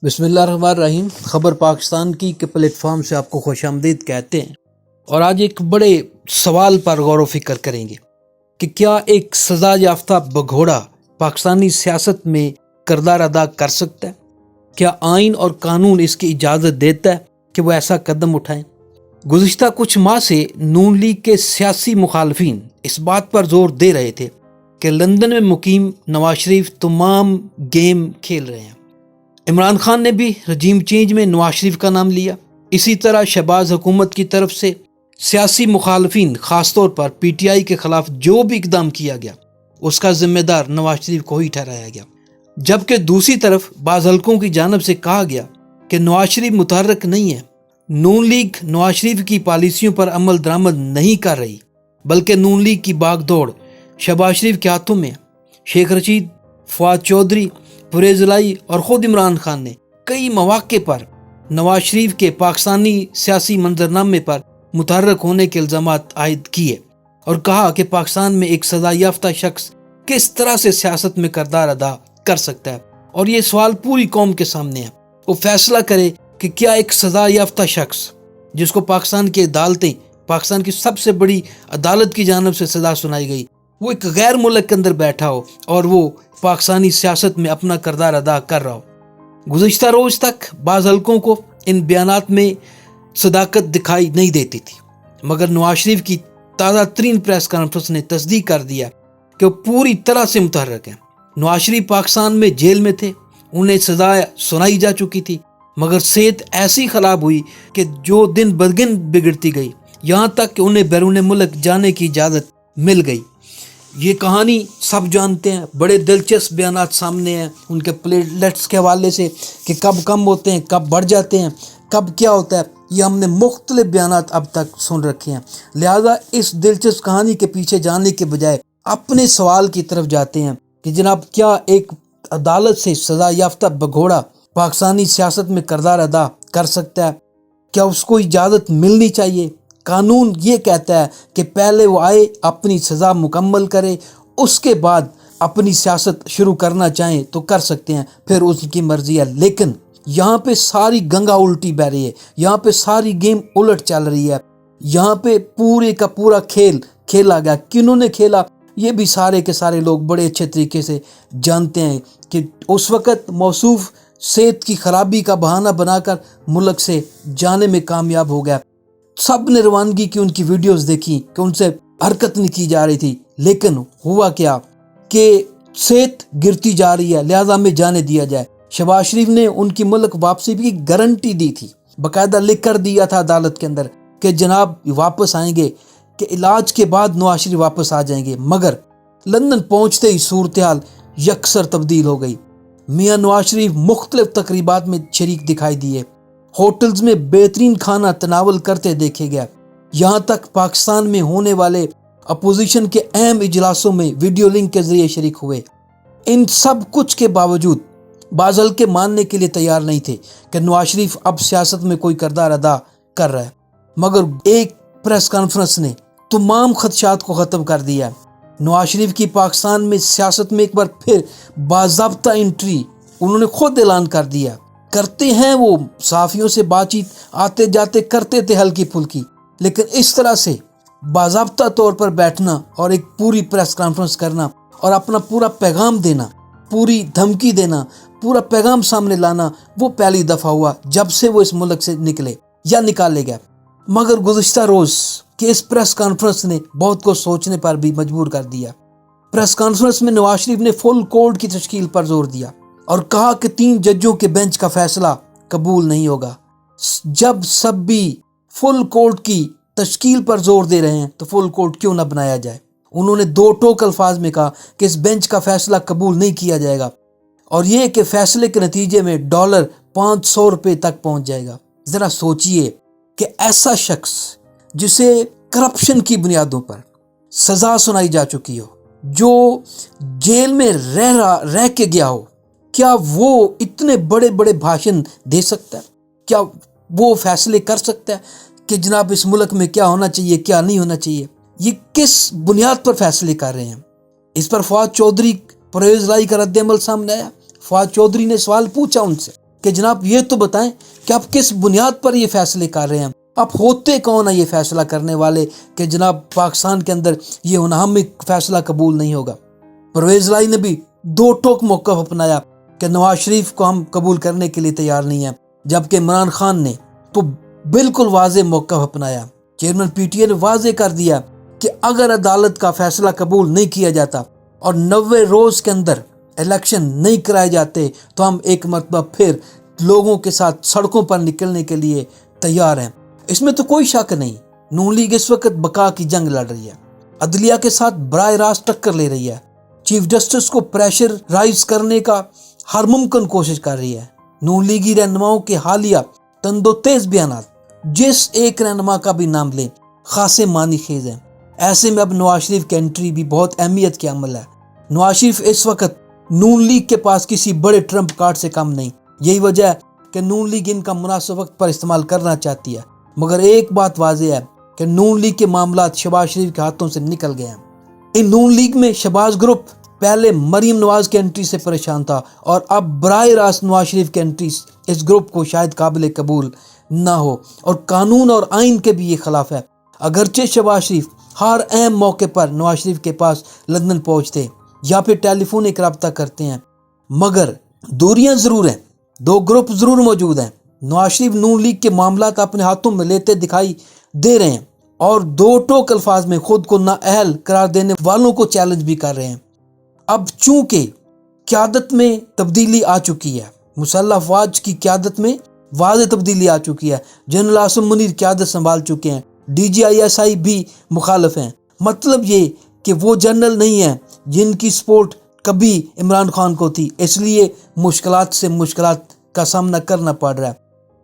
बिस्मिल्लाहिर्रहमानिर्रहीम। खबर पाकिस्तान की के प्लेटफॉर्म से आपको खुश आमदीद कहते हैं। और आज एक बड़े सवाल पर गौर व फिक्र करेंगे कि क्या एक सज़ा याफ्ता भगोड़ा पाकिस्तानी सियासत में किरदार अदा कर सकता है? क्या आइन और कानून इसकी इजाज़त देता है कि वो ऐसा कदम उठाएं? गुज़िश्ता कुछ माह से नून लीग के सियासी मुखालफिन इस बात पर जोर दे रहे थे कि लंदन में मुकीम नवाज शरीफ तमाम गेम खेल रहे हैं। इमरान खान ने भी रजीम चेंज में नवाज शरीफ का नाम लिया। इसी तरह शहबाज हुकूमत की तरफ से सियासी मुखालफिन ख़ासतौर पर PTI के ख़िलाफ़ जो भी इकदाम किया गया उसका ज़िम्मेदार नवाज शरीफ को ही ठहराया गया, जबकि दूसरी तरफ बाज़ हलकों की जानब से कहा गया कि नवाज शरीफ मुतहर्रिक नहीं है। नून लीग नवाज शरीफ की पॉलिसियों पर अमल दरामद नहीं कर रही, बल्कि नून लीग की बागदौड़ शहबाज शरीफ के हाथों में है। शेख रशीद, फवाद चौधरी, परवेज़ इलाही और ख़ुद इमरान खान ने कई मौक़े पर नवाज शरीफ के पाकिस्तानी सियासी मंजरनामे पर मुतहर्रिक होने के इल्ज़ामात आयद किए और कहा कि पाकिस्तान में एक सज़ा याफ्ता शख्स किस तरह से सियासत में किरदार अदा कर सकता है। और ये सवाल पूरी कौम के सामने है, वो फैसला करे कि क्या एक सज़ा याफ्ता शख्स जिसको पाकिस्तान की अदालतें, पाकिस्तान की सबसे बड़ी अदालत की जानब से सज़ा सुनाई गई, वो एक गैर मुल्क के अंदर बैठा हो और वो पाकिस्तानी सियासत में अपना किरदार अदा कर रहा हो। गुज़िश्ता रोज़ तक बाज़ हलकों को इन बयानात में सदाकत दिखाई नहीं देती थी, मगर नवाज शरीफ की ताज़ा तरीन प्रेस कॉन्फ्रेंस ने तस्दीक कर दिया कि वो पूरी तरह से मुतहर्रिक हैं। नवाज शरीफ पाकिस्तान में जेल में थे, उन्हें सज़ा सुनाई जा चुकी थी, मगर सेहत ऐसी ख़राब हुई कि जो दिन ब दिन बिगड़ती गई, यहाँ तक कि उन्हें बैरून मुल्क जाने की इजाज़त मिल गई। ये कहानी सब जानते हैं, बड़े दिलचस्प बयानात सामने हैं उनके प्लेटलेट्स के हवाले से कि कब कम होते हैं, कब बढ़ जाते हैं, कब क्या होता है। ये हमने मुख्तलिफ बयानात अब तक सुन रखे हैं। लिहाजा इस दिलचस्प कहानी के पीछे जाने के बजाय अपने सवाल की तरफ जाते हैं कि जनाब, क्या एक अदालत से सज़ा याफ्ता भगोड़ा पाकिस्तानी सियासत में किरदार अदा कर सकता है? क्या उसको इजाज़त मिलनी चाहिए? कानून ये कहता है कि पहले वो आए, अपनी सज़ा मुकम्मल करे, उसके बाद अपनी सियासत शुरू करना चाहें तो कर सकते हैं, फिर उसकी मर्ज़ी है। लेकिन यहाँ पे सारी गंगा उल्टी बह रही है, यहाँ पे सारी गेम उलट चल रही है, यहाँ पे पूरे का पूरा खेल खेला गया। किन्होंने खेला ये भी सारे के सारे लोग बड़े अच्छे तरीके से जानते हैं कि उस वक़्त मौसूफ सेहत की खराबी का बहाना बनाकर मुल्क से जाने में कामयाब हो गया। सब ने रवानगी की उनकी वीडियोस देखी कि उनसे हरकत नहीं की जा रही थी, लेकिन हुआ क्या कि सेहत गिरती जा रही है, लिहाजा हमें जाने दिया जाए। शहबाज शरीफ ने उनकी मुल्क वापसी की गारंटी दी थी, बाकायदा लिख कर दिया था अदालत के अंदर कि जनाब वापस आएंगे, कि इलाज के बाद नवाज शरीफ वापस आ जाएंगे। मगर लंदन पहुंचते ही सूरत हाल यकसर तब्दील हो गई। मियाँ नवाज शरीफ मुख्तलिफ तकरीबात में शरीक दिखाई दिए, होटल्स में बेहतरीन खाना तनावल करते देखे गया, यहाँ तक पाकिस्तान में होने वाले अपोजिशन के अहम इजलासों में वीडियो लिंक के जरिए शरीक हुए। इन सब कुछ के बावजूद बाज़ हल्के मानने के लिए तैयार नहीं थे कि नवाज शरीफ अब सियासत में कोई किरदार अदा कर रहा है, मगर एक प्रेस कॉन्फ्रेंस ने तमाम खदशात को ख़त्म कर दिया। नवाज शरीफ की पाकिस्तान में सियासत में एक बार फिर बाज़ाब्ता एंट्री उन्होंने खुद ऐलान कर दिया। करते हैं वो सहाफ़ियों से बातचीत आते जाते करते थे हल्की फुल्की, लेकिन इस तरह से बाज़ाब्ता तौर पर बैठना और एक पूरी प्रेस कॉन्फ्रेंस करना और अपना पूरा पैगाम देना, पूरी धमकी देना, पूरा पैगाम सामने लाना, वो पहली दफ़ा हुआ जब से वो इस मुल्क से निकले या निकाले गए। मगर गुज़िश्ता रोज़ के इस प्रेस कॉन्फ्रेंस ने बहुत को सोचने पर भी मजबूर कर दिया। प्रेस कॉन्फ्रेंस में नवाज शरीफ ने फुल कोर्ट की तश्कील पर जोर दिया और कहा कि 3 जजों के बेंच का फैसला कबूल नहीं होगा। जब सब भी फुल कोर्ट की तश्कील पर जोर दे रहे हैं तो फुल कोर्ट क्यों ना बनाया जाए। उन्होंने 2 टोक अल्फाज में कहा कि इस बेंच का फैसला कबूल नहीं किया जाएगा और ये कि फैसले के नतीजे में $500 तक पहुंच जाएगा। ज़रा सोचिए कि ऐसा शख्स जिसे करप्शन की बुनियादों पर सज़ा सुनाई जा चुकी हो, जो जेल में रह के गया हो, क्या वो इतने बड़े बड़े भाषण दे सकता है? क्या वो फैसले कर सकता है कि जनाब इस मुल्क में क्या होना चाहिए, क्या नहीं होना चाहिए? ये किस बुनियाद पर फैसले कर रहे हैं? इस पर फवाद चौधरी, परवेज़ इलाही का रद्द अमल सामने आया। फवाद चौधरी ने सवाल पूछा उनसे کہ جناب یہ تو بتائیں کہ آپ کس بنیاد پر یہ فیصلے کر رہے ہیں، آپ ہوتے کون ہیں یہ فیصلہ کرنے والے کہ جناب پاکستان کے اندر یہ ہنگامی فیصلہ قبول نہیں ہوگا۔ پرویز لائی نے بھی دو ٹوک موقف اپنایا کہ نواز شریف کو ہم قبول کرنے کے لیے تیار نہیں ہیں، جبکہ عمران خان نے تو بالکل واضح موقف اپنایا۔ چیئرمین پی ٹی آئی نے واضح کر دیا کہ اگر عدالت کا فیصلہ قبول نہیں کیا جاتا اور 90 روز کے اندر الیکشن نہیں کرائے جاتے تو ہم ایک مرتبہ پھر لوگوں کے ساتھ سڑکوں پر نکلنے کے لیے تیار ہیں۔ اس میں تو کوئی شک نہیں، نون لیگ اس وقت بقا کی جنگ لڑ رہی ہے، عدلیہ کے ساتھ براہ راست ٹکر لے رہی ہے، چیف جسٹس کو پریشر رائز کرنے کا ہر ممکن کوشش کر رہی ہے۔ نون لیگی رہنماؤں کے حالیہ تند و تیز بیانات جس ایک رہنما کا بھی نام لیں خاصے معنی خیز ہیں۔ ایسے میں اب نواز شریف کی انٹری بھی بہت اہمیت کی عمل ہے۔ نواز شریف اس وقت نون لیگ کے پاس کسی بڑے ٹرمپ کارڈ سے کم نہیں، یہی وجہ ہے کہ نون لیگ ان کا مناسب وقت پر استعمال کرنا چاہتی ہے، مگر ایک بات واضح ہے کہ نون لیگ کے معاملات شہباز شریف کے ہاتھوں سے نکل گئے ہیں۔ ان نون لیگ میں شہباز گروپ پہلے مریم نواز کی انٹری سے پریشان تھا اور اب براہ راست نواز شریف کی انٹری اس گروپ کو شاید قابل قبول نہ ہو، اور قانون اور آئین کے بھی یہ خلاف ہے۔ اگرچہ شہباز شریف ہر اہم موقع پر نواز شریف کے پاس لندن پہنچتے یا پھر ٹیلی فونک رابطہ کرتے ہیں، مگر دوریاں ضرور ہیں، دو گروپ ضرور موجود ہیں۔ نواز شریف نون لیگ کے معاملات اپنے ہاتھوں میں لیتے دکھائی دے رہے ہیں اور دو ٹوک الفاظ میں خود کو نااہل قرار دینے والوں کو چیلنج بھی کر رہے ہیں۔ اب چونکہ قیادت میں تبدیلی آ چکی ہے، مسلح افواج کی قیادت میں واضح تبدیلی آ چکی ہے، جنرل عاصم منیر قیادت سنبھال چکے ہیں، D G I S I بھی مخالف ہیں۔ مطلب یہ کہ وہ جنرل نہیں ہیں جن کی سپورٹ کبھی عمران خان کو تھی، اس لیے مشکلات سے مشکلات کا سامنا کرنا پڑ رہا ہے۔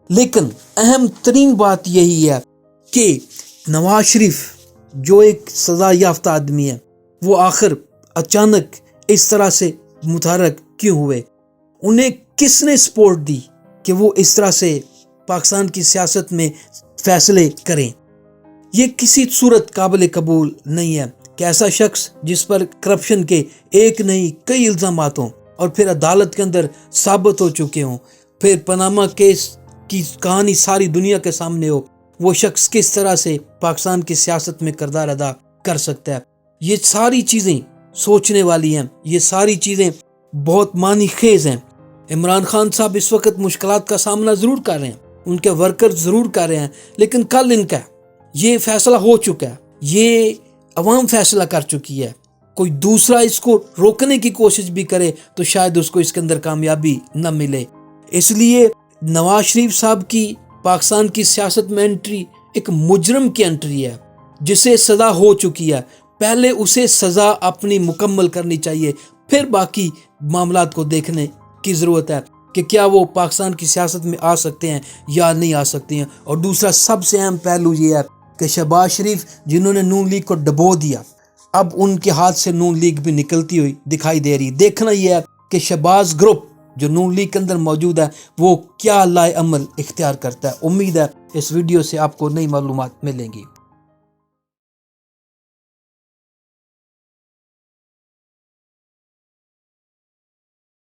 لیکن اہم ترین بات یہی ہے کہ نواز شریف جو ایک سزا یافتہ آدمی ہے، وہ آخر اچانک اس طرح سے متحرک کیوں ہوئے؟ انہیں کس نے سپورٹ دی کہ وہ اس طرح سے پاکستان کی سیاست میں فیصلے کریں؟ یہ کسی صورت قابل قبول نہیں ہے کہ ایسا شخص جس پر کرپشن کے ایک نہیں کئی الزامات ہوں اور پھر عدالت کے اندر ثابت ہو چکے ہوں، پھر پاناما کیس کی کہانی ساری دنیا کے سامنے ہو، وہ شخص کس طرح سے پاکستان کی سیاست میں کردار ادا کر سکتا ہے؟ یہ ساری چیزیں سوچنے والی ہیں، یہ ساری چیزیں بہت معنی خیز ہیں۔ عمران خان صاحب اس وقت مشکلات کا سامنا ضرور کر رہے ہیں، ان کے ورکر ضرور کر رہے ہیں، لیکن کل ان کا یہ فیصلہ ہو چکا ہے، یہ عوام فیصلہ کر چکی ہے۔ کوئی دوسرا اس کو روکنے کی کوشش بھی کرے تو شاید اس کو اس کے اندر کامیابی نہ ملے۔ اس لیے نواز شریف صاحب کی پاکستان کی سیاست میں انٹری ایک مجرم کی انٹری ہے، جسے سزا ہو چکی ہے۔ پہلے اسے سزا اپنی مکمل کرنی چاہیے، پھر باقی معاملات کو دیکھنے کی ضرورت ہے کہ کیا وہ پاکستان کی سیاست میں آ سکتے ہیں یا نہیں آ سکتے ہیں۔ اور دوسرا سب سے اہم پہلو یہ ہے کہ شہباز شریف جنہوں نے نون لیگ کو ڈبو دیا، اب ان کے ہاتھ سے نون لیگ بھی نکلتی ہوئی دکھائی دے رہی۔ دیکھنا یہ ہے کہ شہباز گروپ جو نون لیگ کے اندر موجود ہے وہ کیا لائے عمل اختیار کرتا ہے۔ امید ہے اس ویڈیو سے آپ کو نئی معلومات ملیں گی۔